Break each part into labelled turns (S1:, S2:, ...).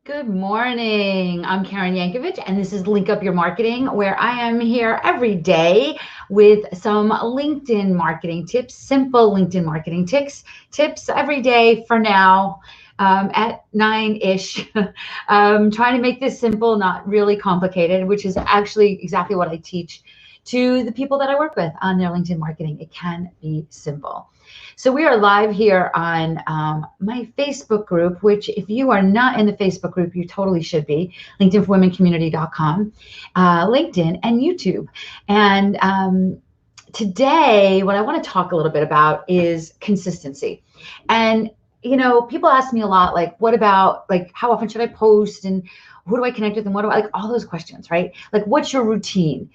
S1: Good morning. I'm Karen Yankovich, and this is Link Up Your Marketing, where I am here every day with some LinkedIn marketing tips, simple LinkedIn marketing tips every day for now at 9-ish. Trying to make this simple, not really complicated, which is actually exactly what I teach to the people that I work with on their LinkedIn marketing. It can be simple. So we are live here on my Facebook group, which if you are not in the Facebook group, you totally should be, LinkedInForWomenCommunity.com, LinkedIn, and YouTube. And today, what I want to talk a little bit about is consistency. And people ask me a lot, like, what about, like, how often should I post, and who do I connect with, and what do I, like, all those questions, right? Like, what's your routine?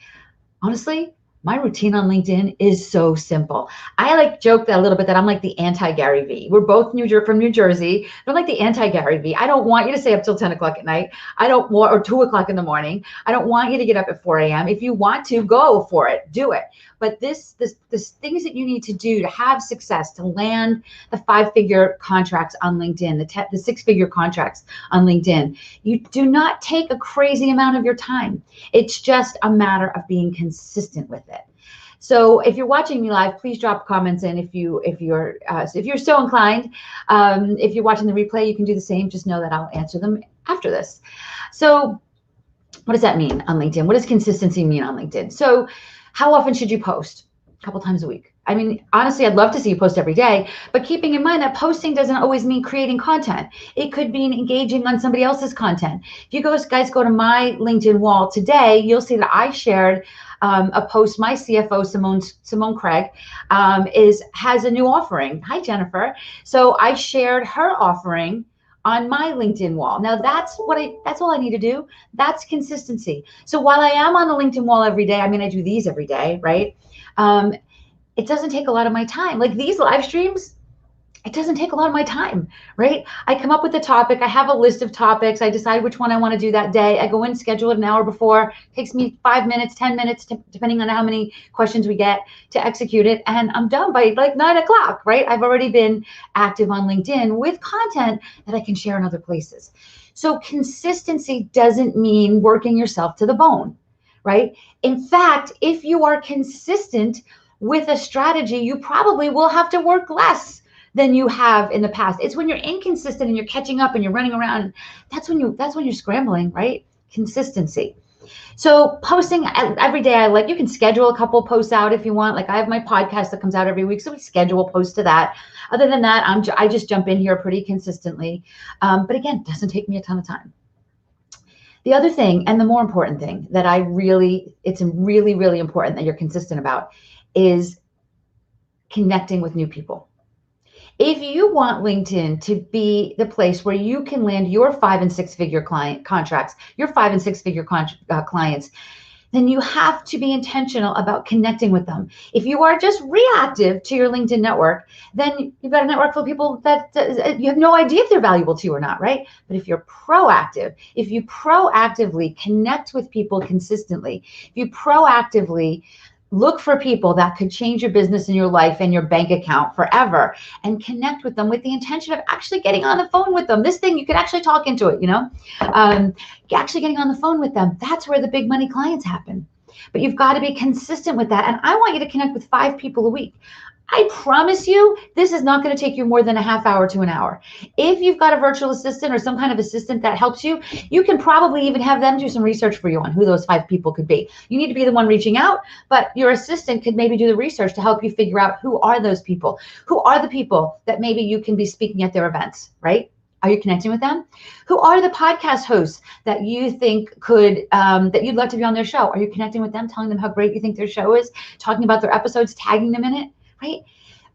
S1: Honestly, my routine on LinkedIn is so simple. I like joke that a little bit that I'm like the anti-Gary V. We're both from New Jersey. I'm like the anti-Gary V. I don't want you to stay up till 10 o'clock at night. I don't want, or 2 o'clock in the morning. I don't want you to get up at 4 a.m. If you want to, go for it. Do it. But this things that you need to do to have success, to land the 5-figure contracts on LinkedIn, the 6-figure contracts on LinkedIn, you do not take a crazy amount of your time. It's just a matter of being consistent with it. So if you're watching me live, please drop comments in if you're so inclined. If you're watching the replay, you can do the same. Just know that I'll answer them after this. So what does that mean on LinkedIn? What does consistency mean on LinkedIn? So how often should you post? A couple times a week. I mean, honestly, I'd love to see you post every day, but keeping in mind that posting doesn't always mean creating content. It could mean engaging on somebody else's content. If you guys go to my LinkedIn wall today, you'll see that I shared a post. My CFO, Simone Craig, has a new offering. Hi, Jennifer. So I shared her offering on my LinkedIn wall. Now that's all I need to do. That's consistency. So while I am on the LinkedIn wall every day, I mean, I do these every day, right? It doesn't take a lot of my time. Like these live streams, it doesn't take a lot of my time, right? I come up with a topic. I have a list of topics. I decide which one I want to do that day. I go in, schedule it an hour before. It takes me 5 minutes, 10 minutes, depending on how many questions we get to execute it. And I'm done by like 9 o'clock, right? I've already been active on LinkedIn with content that I can share in other places. So consistency doesn't mean working yourself to the bone, right? In fact, if you are consistent with a strategy, you probably will have to work less than you have in the past. It's when you're inconsistent and you're catching up and you're running around. That's when you're scrambling, right? Consistency. So posting every day, you can schedule a couple posts out if you want. Like I have my podcast that comes out every week, so we schedule posts to that. Other than that, I just jump in here pretty consistently. But again, it doesn't take me a ton of time. The other thing, and the more important thing that it's really, really important that you're consistent about, is connecting with new people. If you want LinkedIn to be the place where you can land your 5 and 6-figure contracts, your 5 and 6-figure clients, then you have to be intentional about connecting with them. If you are just reactive to your LinkedIn network, then you've got a network full of people that you have no idea if they're valuable to you or not, right? But if you're proactive, if you proactively connect with people consistently, if you proactively look for people that could change your business and your life and your bank account forever, and connect with them with the intention of actually getting on the phone with them. This thing, you can actually talk into it, actually getting on the phone with them. That's where the big money clients happen. But you've got to be consistent with that. And I want you to connect with 5 people a week. I promise you, this is not going to take you more than a half hour to an hour. If you've got a virtual assistant or some kind of assistant that helps you, you can probably even have them do some research for you on who those 5 people could be. You need to be the one reaching out, but your assistant could maybe do the research to help you figure out who are those people. Who are the people that maybe you can be speaking at their events, right? Are you connecting with them? Who are the podcast hosts that you think that you'd love to be on their show? Are you connecting with them, telling them how great you think their show is, talking about their episodes, tagging them in it? Right?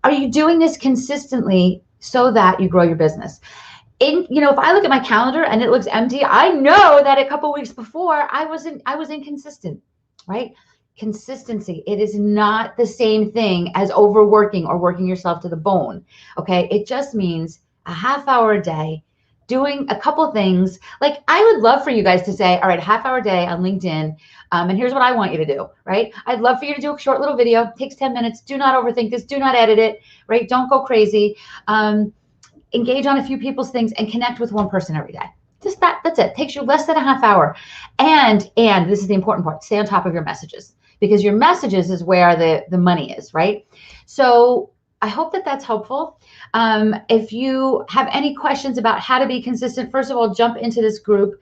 S1: Are you doing this consistently so that you grow your business? If I look at my calendar and it looks empty, I know that a couple weeks before I was inconsistent, right? Consistency. It is not the same thing as overworking or working yourself to the bone. Okay. It just means a half hour a day, doing a couple things. Like I would love for you guys to say, all right, half hour a day on LinkedIn. And here's what I want you to do, right? I'd love for you to do a short little video. It takes 10 minutes. Do not overthink this. Do not edit it, right? Don't go crazy. Engage on a few people's things and connect with one person every day. Just that's it. Takes you less than a half hour. And this is the important part, stay on top of your messages, because your messages is where the money is, right? So I hope that that's helpful. If you have any questions about how to be consistent, first of all, jump into this group.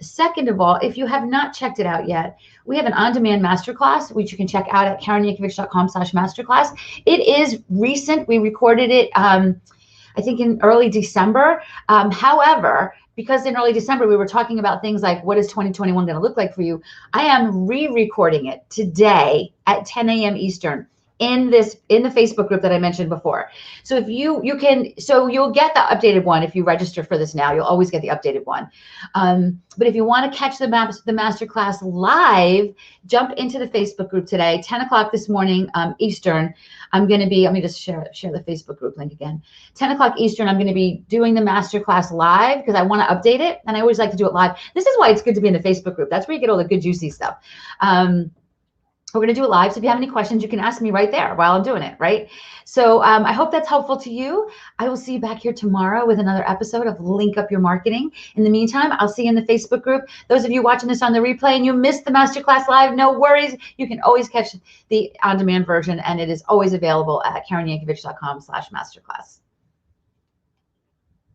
S1: Second of all, if you have not checked it out yet, we have an on-demand masterclass, which you can check out at KarenYankovich.com/masterclass. It is recent. We recorded it, I think in early December. However, because in early December, we were talking about things like, what is 2021 going to look like for you? I am re-recording it today at 10 a.m. Eastern in the Facebook group that I mentioned before. So if you can, so you'll get the updated one if you register for this now. You'll always get the updated one. But if you want to catch the masterclass live, jump into the Facebook group today, 10 o'clock this morning Eastern. I'm going to be, let me just share the Facebook group link again. 10 o'clock Eastern, I'm going to be doing the masterclass live because I want to update it. And I always like to do it live. This is why it's good to be in the Facebook group. That's where you get all the good, juicy stuff. We're going to do it live. So if you have any questions, you can ask me right there while I'm doing it, right? So I hope that's helpful to you. I will see you back here tomorrow with another episode of Link Up Your Marketing. In the meantime, I'll see you in the Facebook group. Those of you watching this on the replay and you missed the masterclass live, no worries. You can always catch the on-demand version, and it is always available at KarenYankovich.com/masterclass.